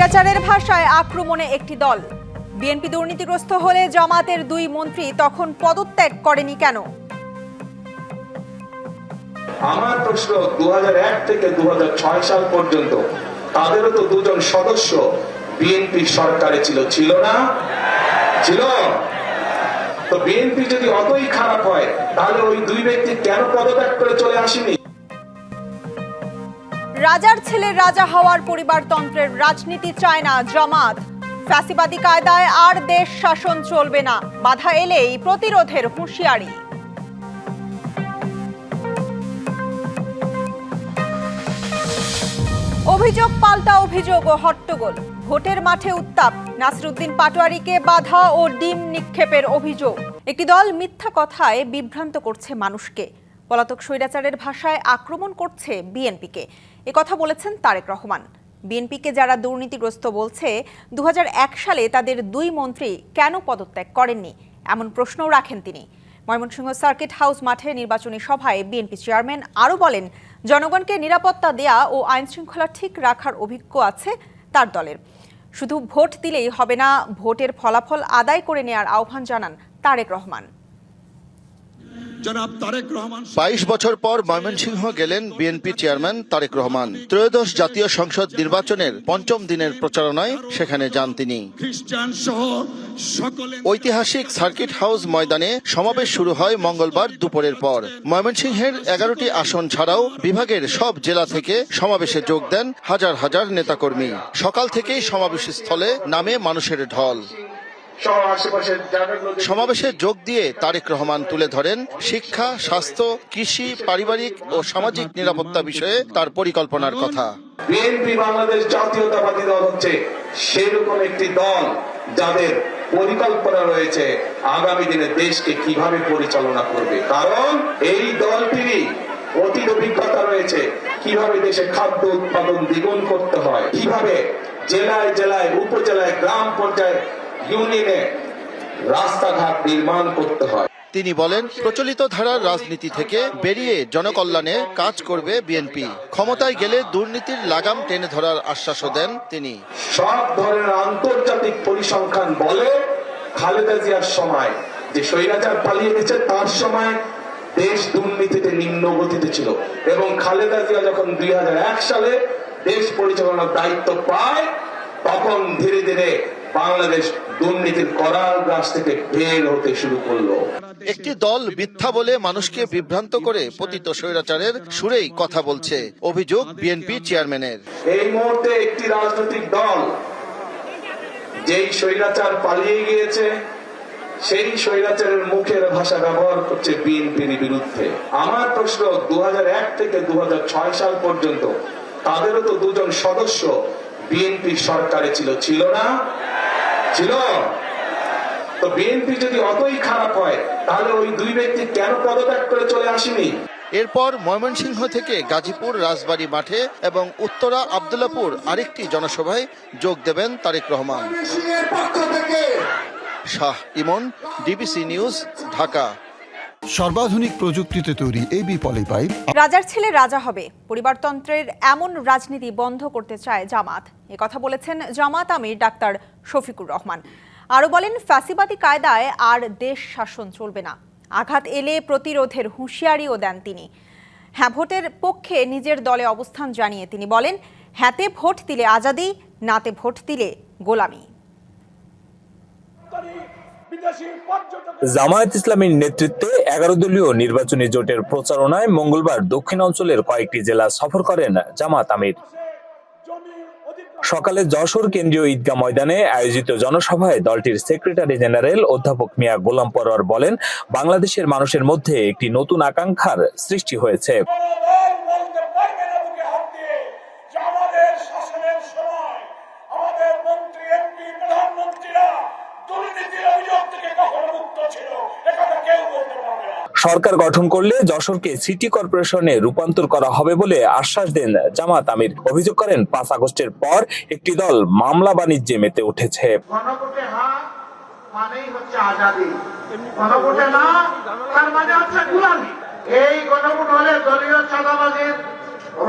স্বৈরাচারের ভাষায় আক্রমণে একটি দল। বিএনপি দুর্নীতিগ্রস্ত হলে জামাতের দুই মন্ত্রী তখন পদত্যাগ করেনি কেন? আমার প্রশ্ন, 2001 থেকে 2006 সাল পর্যন্ত তাদেরও তো দুজন সদস্য বিএনপি সরকারে ছিল না? ছিল। তো বিএনপি যদি অতই খারাপ হয় তাহলে ওই দুই ব্যক্তি কেন পদত্যাগ করে চলে আসেনি? রাজার ছেলে রাজা হওয়ার পরিবারতন্ত্রের রাজনীতি চায় না জামাত। ফ্যাসিবাদী কায়দায় আর দেশ শাসন চলবে না, বাধা এলেই প্রতিরোধের হুঁশিয়ারি। অভিযোগ পাল্টা অভিযোগ ও হট্টগোল। ভোটের মাঠে উত্তাপ। নাসিরউদ্দিন পাটোয়ারীকে বাধা ও ডিম নিক্ষেপের অভিযোগ। একটি দল মিথ্যা কথায় বিভ্রান্ত করছে মানুষকে। পলাতক স্বৈরাচারের ভাষায় আক্রমণ করছে বিএনপিকে, কথা বলেছেন তারেক রহমান। বিএনপিকে যারা দুর্নীতিগ্রস্ত বলছে, 2001 সালে তাদের দুই মন্ত্রী কেন পদত্যাগ করেননি, এমন প্রশ্নও রাখেন তিনি। ময়মনসিংহ সার্কিট হাউস মাঠে নির্বাচনী সভায় বিএনপি চেয়ারম্যান আরও বলেন, জনগণকে নিরাপত্তা দেয়া ও আইন শৃঙ্খলা ঠিক রাখার অভিজ্ঞ আছে তার দলের। শুধু ভোট দিলেই হবে না, ভোটের ফলাফল আদায় করে নেয়ার আহ্বান জানান তারেক রহমান। 22 বছর পর ময়মনসিংহ গেলেন বিএনপি চেয়ারম্যান তারেক রহমান। ত্রয়োদশ জাতীয় সংসদ নির্বাচনের পঞ্চম দিনের প্রচারণায় সেখানে যান তিনি। ঐতিহাসিক সার্কিট হাউস ময়দানে সমাবেশ শুরু হয় মঙ্গলবার দুপুরের পর। ময়মনসিংহের 11টি আসন ছাড়াও বিভাগের সব জেলা থেকে সমাবেশে যোগ দেন হাজার হাজার নেতাকর্মী। সকাল থেকেই সমাবেশ স্থলে নামে মানুষের ঢল। সমাবেশে যোগ দিয়ে তারেক রহমান তুলে ধরেন শিক্ষা, স্বাস্থ্য, কৃষি, পারিবারিক ও সামাজিক নিরাপত্তা বিষয়ে তার পরিকল্পনার কথা। বিএনপি বাংলাদেশ জাতীয়তাবাদী দল হচ্ছে সেরকম একটি দল যাদের পরিকল্পনা রয়েছে আগামী দিনে দেশকে কিভাবে পরিচালনা করবে। কারণ এই দলটিরই অতীত অভিজ্ঞতা রয়েছে কিভাবে দেশে খাদ্য উৎপাদন দ্বিগুণ করতে হয়, কিভাবে জেলায় জেলায়, উপজেলায়, গ্রাম পর্যায়ে, ইউনিয়নে রাস্তাঘাট নির্মাণ করতে হয়। তিনি বলেন, প্রচলিত ধারার রাজনীতি থেকে বেরিয়ে জনকল্যাণে কাজ করবে বিএনপি। ক্ষমতায় গেলে দুর্নীতির লাগাম টেনে ধরার আশ্বাসও দেন তিনি। সব ধরনের আন্তর্জাতিক পরিসংখ্যান বলে খালেদা জিয়ার সময় যে স্বৈরাচার পালিয়ে গেছে তার সময় দেশ দুর্নীতিতে নিম্ন গতিতে ছিল, এবং খালেদা জিয়া যখন 2001 সালে দেশ পরিচালনার দায়িত্ব পায় তখন ধীরে ধীরে বাংলাদেশ দুর্নীতির করাল গাছ থেকে বের হতে শুরু করলো। একটি দল মিথ্যা বলে মানুষকে বিভ্রান্ত করে পতিত স্বৈরাচারের সুরেই কথা বলছে, অভিযোগ বিএনপি চেয়ারম্যানের। এই মুহূর্তে একটি রাজনৈতিক দল যেই স্বৈরাচার পালিয়ে গিয়েছে সেই স্বৈরাচারের মুখের ভাষা ব্যবহার করছে বিএনপির বিরুদ্ধে। আমার প্রশ্ন, 2001 থেকে 2006 সাল পর্যন্ত তাদেরও তো দুজন সদস্য বিএনপি সরকারে ছিল না? ছিল। তো বিএনপি যদি অতই খারাপ হয় তাহলে ওই দুই ব্যক্তি কেন পদত্যাগ করে চলে আসেনি? এরপর ময়মনসিংহ থেকে গাজীপুর রাজবাড়ী মাঠে এবং উত্তরা আব্দুল্লাপুর আরেকটি জনসভায় যোগ দেবেন তারেক রহমান। শাহ ইমন, ডিবিসি নিউজ, ঢাকা। সর্বাধুনিক প্রযুক্তিতে তৈরি এবি পলি পাইপ। রাজার ছেলে রাজা হবে, পরিবারতন্ত্রের এমন রাজনীতি বন্ধ করতে চায় জামাত, কথা বলেছেন জামাত আমির ডাক্তার শফিকুর রহমান। আরও বলেন, ফ্যাসিবাদী কায়দায় আর দেশ শাসন চলবে না, আঘাত এলে প্রতিরোধের হুঁশিয়ারিও দেন তিনি। হ্যাঁ ভোটের পক্ষে নিজের দলে অবস্থান জানিয়ে তিনি বলেন, হ্যাঁতে ভোট দিলে আজাদি, নাতে ভোট দিলে গোলামি। জামায়াত ইসলামীর নেতৃত্বে 11 দলীয় নির্বাচনী জোটের প্রচারণায় মঙ্গলবার দক্ষিণাঞ্চলের কয়েকটি জেলা সফর করেন জামাত আমির। সকালে যশোর কেন্দ্রীয় ঈদগাহ ময়দানে আয়োজিত জনসভায় দলটির সেক্রেটারি জেনারেল অধ্যাপক মিয়া গোলাম পরোয়ার বলেন, বাংলাদেশের মানুষের মধ্যে একটি নতুন আকাঙ্ক্ষার সৃষ্টি হয়েছে। সরকার গঠন করলে যশোরকে সিটি কর্পোরেশনে রূপান্তর করা হবে বলে আশ্বাস দেন জামাত আমির। অভিযোগ করেন, 5 আগস্টের পর একটি দল মামলা বাণিজ্যে মেতে উঠেছে। গণভোটে হ্যাঁ মানেই হচ্ছে আজাদি, গণভোটে না তার মানে হচ্ছে গোলামি। এই গণভোট হলে দলীয় চাঁদাবাজির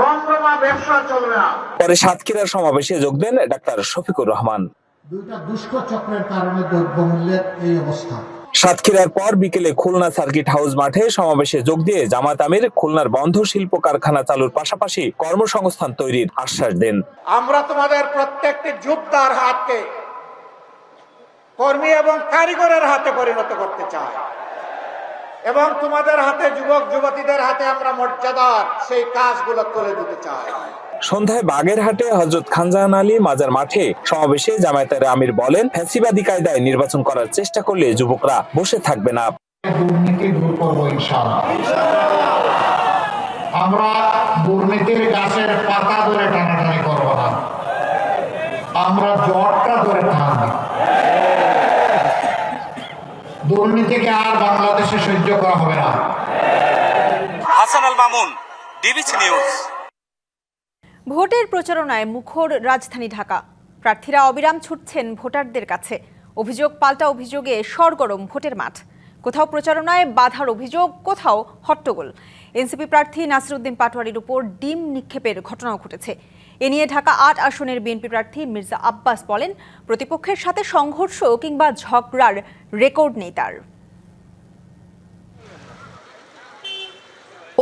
রমরমা ব্যবসা চলবে না। পরে সাতক্ষীরার সমাবেশে যোগ দেন ডাক্তার শফিকুর রহমান। দুইটা দুষ্ট চক্রের কারণে দ্রব্যমূল্যের এই অবস্থা। সাতক্ষীরার পর বিকেলে খুলনা সার্কিট হাউস মাঠে সমাবেশে যোগ দিয়ে জামাত আমির খুলনার বন্ধ শিল্প কারখানা চালুর পাশাপাশি কর্মসংস্থান তৈরির আশ্বাস দেন। আমরা তোমাদের প্রত্যেকটি যোদ্ধার হাতকে কর্মী এবং কারিগরের হাতে পরিণত করতে চাই এবং তোমাদের হাতে, যুবক যুবতীদের হাতে আমরা মর্যাদার সেই কাজগুলো করে দিতে চাই। সন্ধ্যায় বাগেরহাটে হযরত খানজাহান আলী মাজার মাঠে সমাবেশে জামায়াতের আমির বলেন, ফ্যাসিবাদী কায়দায় নির্বাচন করার চেষ্টা করলে যুবকরা বসে থাকবে না। দুর্নীতি দূর করবো ইনশাআল্লাহ। আমরা দুর্নীতির গাছের পাতা ধরে টানাটানি করব না, আমরা জটটা ধরে টানব। দুর্নীতিকে আর বাংলাদেশে সহ্য করা হবে না। Hasan Al Mamun, DBC news. ভোটের প্রচারণায় মুখর রাজধানী ঢাকা। প্রার্থীরা অবিরাম ছুটছেন ভোটারদের কাছে। অভিযোগ পাল্টা অভিযোগে সরগরম ভোটের মাঠ। কোথাও প্রচারণায় বাধার অভিযোগ, কোথাও হট্টগোল। এনসিপি প্রার্থী নাসিরউদ্দিন পাটোয়ারির উপর ডিম নিক্ষেপের ঘটনাও ঘটেছে। এ নিয়ে ঢাকা ৮ আসনের বিএনপি প্রার্থী মির্জা আব্বাস বলেন, প্রতিপক্ষের সাথে সংঘর্ষ কিংবা ঝগড়ার রেকর্ড নেই তার।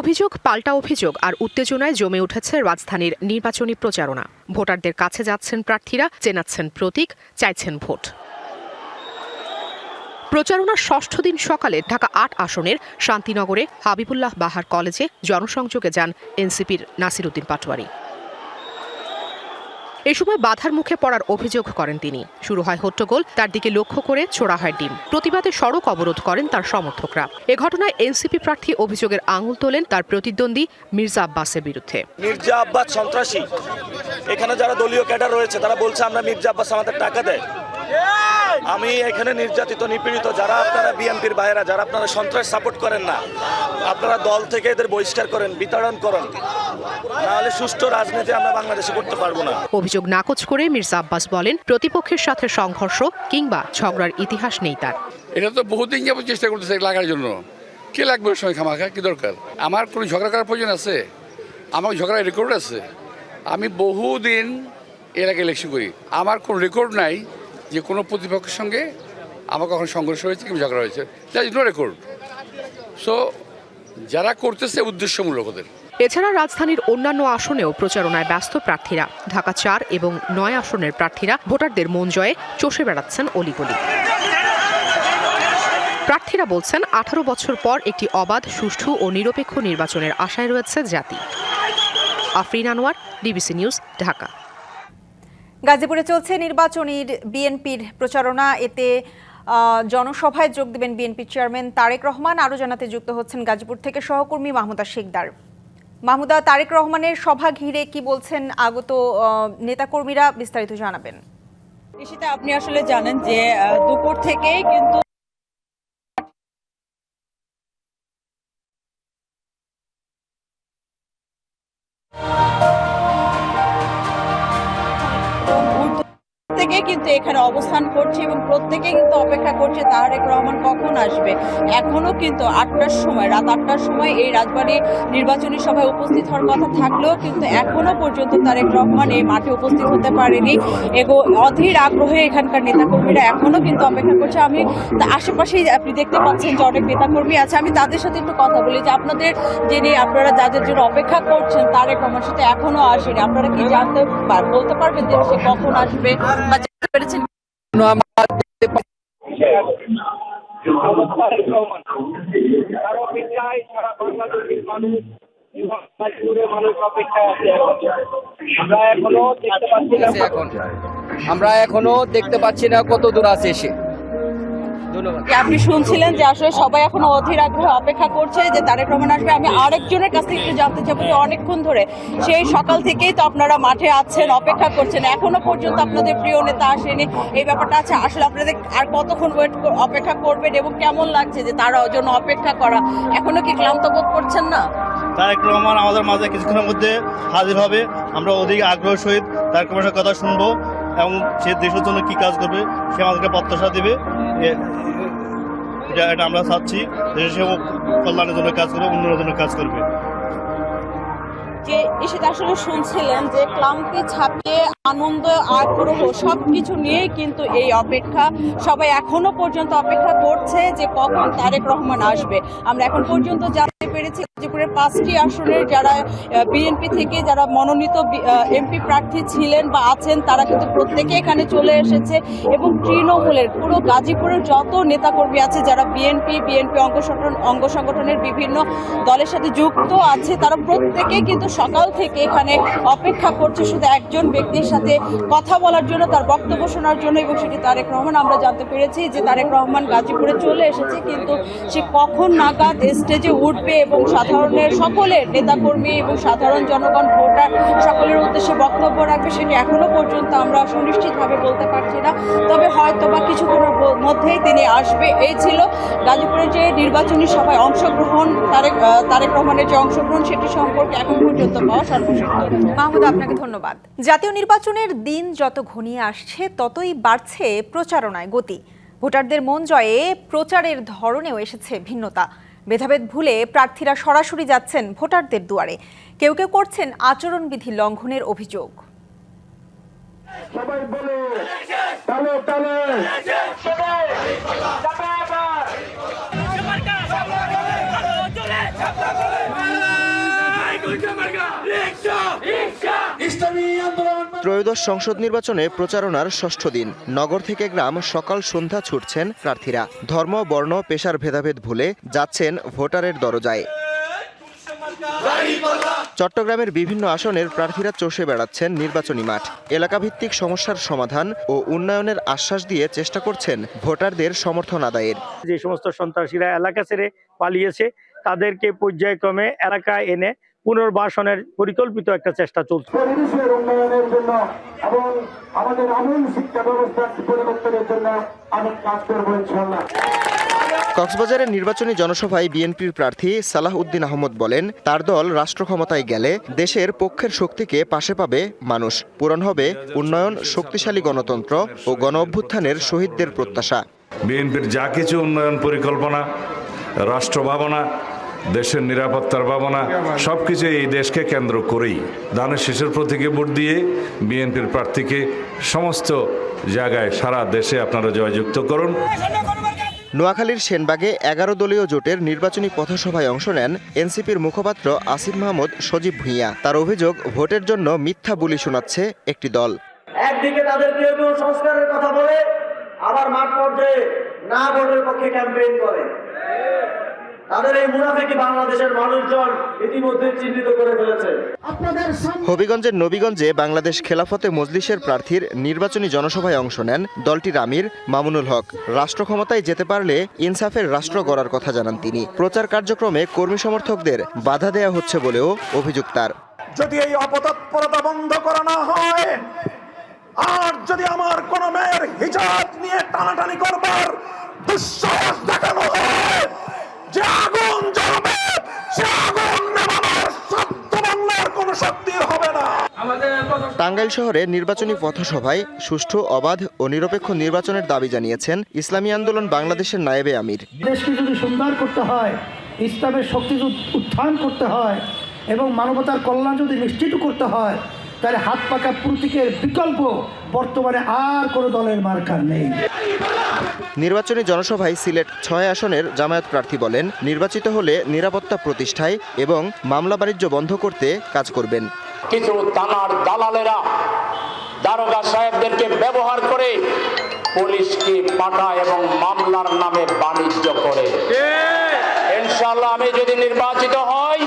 অভিযোগ পাল্টা অভিযোগ আর উত্তেজনায় জমে উঠেছে রাজধানীর নির্বাচনী প্রচারণা। ভোটারদের কাছে যাচ্ছেন প্রার্থীরা, চেনাচ্ছেন প্রতীক, চাইছেন ভোট। প্রচারণার ষষ্ঠ দিন সকালে ঢাকা ৮ আসনের শান্তিনগরে হাবিবুল্লাহ বাহার কলেজে জনসংযোগে যান এনসিপির নাসিরউদ্দিন পাটোয়ারি। এ সময় বাধার মুখে পড়ার অভিযোগ করেন তিনি। শুরু হয় হট্টগোল, তার দিকে লক্ষ্য করে ছোড়া হয় ডিম। প্রতিবাদে সড়ক অবরোধ করেন তার সমর্থকরা। এ ঘটনায় এনসিপি প্রার্থী অভিযোগের আঙুল তোলেন তার প্রতিদ্বন্দ্বী মির্জা আব্বাসের বিরুদ্ধে। মির্জা আব্বাস সন্ত্রাসী। এখানে যারা দলীয় ক্যাডার রয়েছে তারা বলছে আমরা মির্জা আব্বাস আমাদের টাকা দেয়। আমি এখানে নির্যাতিত, নিপীড়িত যারা আপনারা বিএনপির বাইরা, যারা আপনারা সন্ত্রাস সাপোর্ট করেন না, আপনারা দল থেকে এদের বহিষ্কার করেন, বিতাড়ন করেন, নাহলে সুষ্ঠু রাজনীতি আমরা বাংলাদেশে করতে পারবো না। অভিযোগ নাকচ করে মির্জা আব্বাস বলেন, প্রতিপক্ষের সাথে সংঘর্ষ কিংবা ঝগড়ার ইতিহাস নেই তার। এটা তো বহুদিন যাবত চেষ্টা করতেছে লাগার জন্য। কে লাগবে ওর সঙ্গে খামাখা, কি দরকার? আমার কোনো ঝগড়া করার প্রয়োজন আছে? আমার ঝগড়ার রেকর্ড আছে। আমি বহুদিন এর আগে ইলেকশন করি, আমার কোনো রেকর্ড নাই যে কোনো প্রতিপক্ষের সঙ্গে আমার কখন সংঘর্ষ হয়েছে কিংবা ঝগড়া হয়েছে। That is no record. So যারা করতেছে উদ্দেশ্যমূলক ওদের। এছাড়া রাজধানীর অন্যান্য আসনেও প্রচারণায় ব্যস্ত প্রার্থীরা। ঢাকা ৪ এবং ৯ আসনের প্রার্থীরা ভোটারদের মন জয়ে চষে বেড়াচ্ছেন অলিগলি। প্রার্থীরা বলছেন, ১৮ বছর পর একটি অবাধ, সুষ্ঠু ও নিরপেক্ষ নির্বাচনের আশায় রয়েছে জাতি। Afrin Anwar, DBC news, Dhaka. গাজীপুরে চলছে নির্বাচনীর বিএনপির প্রচারণা। এতে জনসভায় যোগ দেবেন বিএনপি চেয়ারম্যান তারেক রহমান। আরও জানাতে যুক্ত হচ্ছেন গাজীপুর থেকে সহকর্মী মাহমুদা শিকদার। মাহমুদা, তারেক রহমানের সভা ঘিরে কি বলছেন আগত নেতাকর্মীরা, বিস্তারিত জানাবেন। সেটা আপনি আসলে জানেন যে দুপুর থেকেই কিন্তু কিন্তু এখানে অবস্থান করছে এবং প্রত্যেকে কিন্তু অপেক্ষা করছে তারেক রহমান কখন আসবে। এখনো কিন্তু ৮টার সময়, রাত ৮টার সময় এই রাজবাড়ী নির্বাচনী সভায় উপস্থিত হওয়ার কথা থাকলেও কিন্তু এখনো পর্যন্ত তারেক রহমান এই মাঠে উপস্থিত হতে পারেনি। অধীর আগ্রহে এখানকার নেতাকর্মীরা এখনো কিন্তু অপেক্ষা করছে। আমি আশেপাশেই আপনি দেখতে পাচ্ছেন যে অনেক নেতাকর্মী আছে, আমি তাদের সাথে একটু কথা বলি যে আপনাদের যিনি আপনারা যাদের জন্য অপেক্ষা করছেন তারেক রহমান সাথে এখনো আসেনি, আপনারা কি বলতে পারবেন যে সে কখন আসবে বা জানতে পেরেছেন? আমরা এখনো দেখতে পাচ্ছি না কত দূর আছে এসে। আপনি শুনছিলেন যে আসলে সবাই এখনো অধীর আগ্রহে অপেক্ষা করছে যে তারেক রহমান আসবে। আমি আরেকজনের কাছ থেকে একটু জানতে চাবো যে অনেকক্ষণ ধরে, সেই সকাল থেকেই তো আপনারা মাঠে আছেন, অপেক্ষা করছেন, এখনো পর্যন্ত আপনাদের প্রিয় নেতা আসেনি, এই ব্যাপারটা আছে। আসলে আপনাদের আর কতক্ষণ অপেক্ষা করবেন এবং কেমন লাগছে যে তার জন্য অপেক্ষা করা? এখনো কি ক্লান্ত বোধ করছেন না? তারেক রহমান আমাদের মাঝে কিছুক্ষণের মধ্যে হাজির হবে। আমরা অধিক আগ্রহের সহিত তারেক রহমানের কথা শুনবো এবং সে দেশের জন্য কি কাজ করবে সে আমাদেরকে প্রত্যাশা দেবে। এটা আমরা চাচ্ছি, দেশের কল্যাণের জন্য কাজ করবে, উন্নয়নের জন্য কাজ করবে। যে এসে আসলে শুনছিলেন যে ক্লান্তি ছাপিয়ে আনন্দ আগ্রহ সবকিছু নিয়েই কিন্তু এই অপেক্ষা, সবাই এখনো পর্যন্ত অপেক্ষা করছে যে কখন তারেক রহমান আসবে। আমরা এখন পর্যন্ত জানতে পেরেছি গাজীপুরের 5টি আসনের যারা বিএনপি থেকে যারা মনোনীত এমপি প্রার্থী ছিলেন বা আছেন তারা কিন্তু প্রত্যেকে এখানে চলে এসেছে এবং তৃণমূলের পুরো গাজীপুরের যত নেতাকর্মী আছে যারা বিএনপি অঙ্গ সংগঠনের বিভিন্ন দলের সাথে যুক্ত আছে তারা প্রত্যেকেই কিন্তু সকাল থেকে এখানে অপেক্ষা করছে শুধু একজন ব্যক্তির সাথে কথা বলার জন্য, তার বক্তব্য শোনার জন্য, এবং সেটি তারেক রহমান। আমরা জানতে পেরেছি যে তারেক রহমান গাজীপুরে চলে এসেছে, কিন্তু সে কখন নাগাদ স্টেজে উঠবে এবং সাধারণের সকলের নেতাকর্মী এবং সাধারণ জনগণ ভোটার সকলের উদ্দেশ্যে বক্তব্য রাখবে সেটি এখনো পর্যন্ত আমরা সুনিশ্চিতভাবে বলতে পারছি না। তবে হয়তো বা কিছুক্ষণের মধ্যেই তিনি আসবে। এই ছিল গাজীপুরের যে নির্বাচনী সভায় অংশগ্রহণ, তারেক রহমানের যে অংশগ্রহণ সেটি সম্পর্কে এখন পর্যন্ত পাওয়া সর্বশেষ তথ্য। মাহমুদ, আপনাকে ধন্যবাদ। জাতীয় নির্বাচনের দিন যত ঘনিয়ে আসছে ততই বাড়ছে প্রচারণায় গতি। ভোটারদের মন জয়ে প্রচারের ধরনেও এসেছে ভিন্নতা। ভেদাভেদ ভুলে প্রার্থীরা সরাসরি যাচ্ছেন ভোটারদের দুয়ারে। কেউ কেউ করছেন আচরণবিধি লঙ্ঘনের অভিযোগ। ত্রয়োদশ সংসদ নির্বাচনে প্রচারণার ষষ্ঠ দিন। নগর থেকে গ্রাম সকাল সন্ধ্যা ছুটছেন প্রার্থীরা। ধর্ম, বর্ণ, পেশার ভেদাভেদ ভুলে যাচ্ছেন ভোটারের দরজায়। চট্টগ্রামের বিভিন্ন আসনের প্রার্থীরা চষে বেড়াচ্ছেন নির্বাচনী মাঠ। এলাকাভিত্তিক সমস্যার সমাধান ও উন্নয়নের আশ্বাস দিয়ে চেষ্টা করছেন ভোটারদের সমর্থন আদায়ের। যে সমস্ত সন্ত্রাসীরা এলাকা ছেড়ে পালিয়েছে তাদেরকে পর্যায়ক্রমে এলাকায় এনে পুনর্বাসনের পরিকল্পিত একটা চেষ্টা চলছে। পরিবেশের উন্নয়নের জন্য এবং আমাদের আমূল শিক্ষা ব্যবস্থার পরিবর্তনের জন্য আমি কাজ করবো ইনশাআল্লাহ। কক্সবাজারের নির্বাচনী জনসভায় বিএনপির প্রার্থী সালাহ উদ্দিন আহমদ বলেন, তার দল রাষ্ট্র ক্ষমতায় গেলে দেশের পক্ষের শক্তিকে পাশে পাবে মানুষ। পূরণ হবে উন্নয়ন, শক্তিশালী গণতন্ত্র ও গণঅভ্যুত্থানের শহীদদের প্রত্যাশা। বিএনপির যা কিছু উন্নয়ন পরিকল্পনা, রাষ্ট্র ভাবনা, দেশের নিরাপত্তার ভাবনা সবকিছু এই দেশকে কেন্দ্র করেই দানের শেষের প্রতীকে ভোট দিয়ে বিএনপির প্রার্থীকে সমস্ত জায়গায় সারা দেশে আপনারা জয়যুক্ত করুন। নোয়াখালীর সেনবাগে 11 দলীয় জোটের নির্বাচনী পথসভায় অংশ নেন এনসিপির মুখপাত্র আসিফ মাহমুদ সজীব ভুঁইয়া। তার অভিযোগ, ভোটের জন্য মিথ্যা বুলি শোনাচ্ছে একটি দল। একদিকে তাদের কেউ কেউ সংস্কারের কথা বলে, আবার মাঠ পর্যায়ে না ভোটের পক্ষে ক্যাম্পেইন করে। তাদের এই মুনাফিকি বাংলাদেশের মানুষজন ইতিমধ্যে চিহ্নিত করে ফেলেছে। হবিগঞ্জের নবীগঞ্জে বাংলাদেশ খেলাফতে মজলিসের প্রার্থীর নির্বাচনী জনসভায় অংশ নেন দলটির আমির মামুনুল হক। রাষ্ট্র ক্ষমতায় যেতে পারলে ইনসাফের রাষ্ট্র গড়ার কথা জানান তিনি। প্রচার কার্যক্রমে কর্মী সমর্থকদের বাধা দেয়া হচ্ছে বলেও অভিযোগ তার। যদি এই অপতৎপরতা বন্ধ করা না হয়, আর যদি আমার কোন মেয়ের হিজাব নিয়ে টানাটানি করবার দুঃসাহস দেখানো হয়, যে আগুন জ্বলবে, সে আগুন নেভানোর শব্দ বাংলার কোন শক্তির হবে না। টাঙ্গাইল শহরে নির্বাচনী পথসভায় সুষ্ঠু, অবাধ ও নিরপেক্ষ নির্বাচনের দাবি জানিয়েছেন ইসলামী আন্দোলন বাংলাদেশের নায়েবে আমির। দেশকে যদি সুন্দর করতে হয়, ইসলামের শক্তি উত্থান করতে হয় এবং মানবতার কল্যাণ যদি নিশ্চিত করতে হয়, তাহলে হাত পাকা প্রতীকের বিকল্প বর্তমানে আর কোনো দলের মার্কার নেই। নির্বাচনী জনসভায় সিলেট 6 আসনের জামায়াত প্রার্থী বলেন, নির্বাচিত হলে নিরাপত্তা প্রতিষ্ঠায় এবং মামলা বাণিজ্য বন্ধ করতে কাজ করবেন। কিছু থানার দালালেরা দারোগা সাহেবদেরকে ব্যবহার করে পুলিশকে পাঠায় এবং মামলার নামে বাণিজ্য করে। ইনশাআল্লাহ আমি যদি নির্বাচিত হই,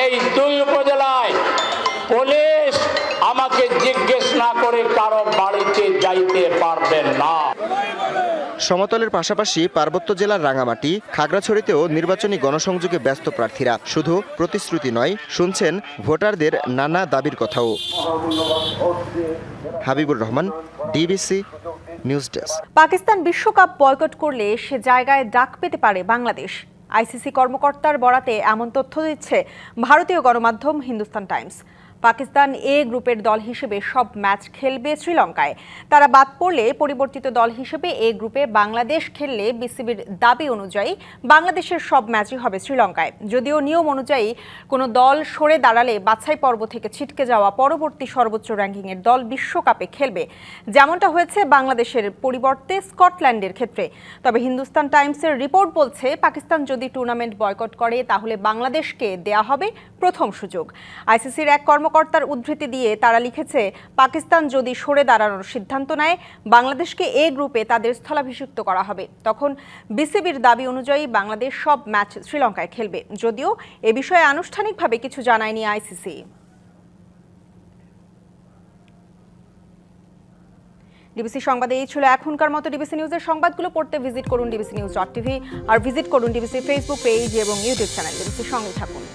এই 2 উপজেলায় পুলিশ আমাকে জিজ্ঞেস না করে কারো বাড়িতে যাইতে পারবেন না। সমতলের পাশাপাশি পার্বত্য জেলার রাঙামাটি, খাগড়াছড়িতেও নির্বাচনী গণসংযোগে ব্যস্ত প্রার্থীরা। শুধু প্রতিশ্রুতি নয়, শুনছেন ভোটারদের নানা দাবির কথাও। Habibur Rahman, DBC news desk. Pakistan বিশ্বকাপ বয়কট করলে সে জায়গায় ডাক পেতে পারে বাংলাদেশ। আইসিসি কর্মকর্তার বরাতে এমন তথ্য দিচ্ছে ভারতীয় গণমাধ্যম হিন্দুস্তান টাইমস। পাকিস্তান এ গ্রুপের দল হিসেবে সব ম্যাচ খেলবে শ্রীলঙ্কায়। তারা বাদ পড়লে পরিবর্তিত দল হিসেবে এ গ্রুপে বাংলাদেশ খেললে বিসিবির দাবি অনুযায়ী বাংলাদেশের সব ম্যাচই হবে শ্রীলঙ্কায়। যদিও নিয়ম অনুযায়ী কোনো দল সরে দাঁড়ালে বাছাই পর্ব থেকে ছিটকে যাওয়া পরবর্তী সর্বোচ্চ র্যাঙ্কিংয়ের দল বিশ্বকাপে খেলবে, যেমনটা হয়েছে বাংলাদেশের পরিবর্তে স্কটল্যান্ডের ক্ষেত্রে। তবে হিন্দুস্তান টাইমসের রিপোর্ট বলছে, পাকিস্তান যদি টুর্নামেন্ট বয়কট করে তাহলে বাংলাদেশকে দেয়া হবে প্রথম সুযোগ। আইসিসির এক কর্মকর্তার উদ্ধৃতি দিয়ে তারা লিখেছে, পাকিস্তান যদি সরে দাঁড়ানোর সিদ্ধান্ত নেয় বাংলাদেশকে এ গ্রুপে তাদের স্থলাভিষিক্ত করা হবে। তখন বিসিবির দাবি অনুযায়ী বাংলাদেশ সব ম্যাচ শ্রীলঙ্কায় খেলবে। যদিও এ বিষয়ে আনুষ্ঠানিকভাবে কিছু জানায়নি আইসিসি। ডিবিসি সংবাদে এই ছিল এখনকার মতো। ডিবিসি নিউজের সংবাদগুলো পড়তে ভিজিট করুন dbcnews.tv আর ভিজিট করুন ডিবিসি ফেসবুক পেজ এবং ইউটিউব চ্যানেল। ডিবিসির সঙ্গে থাকুন।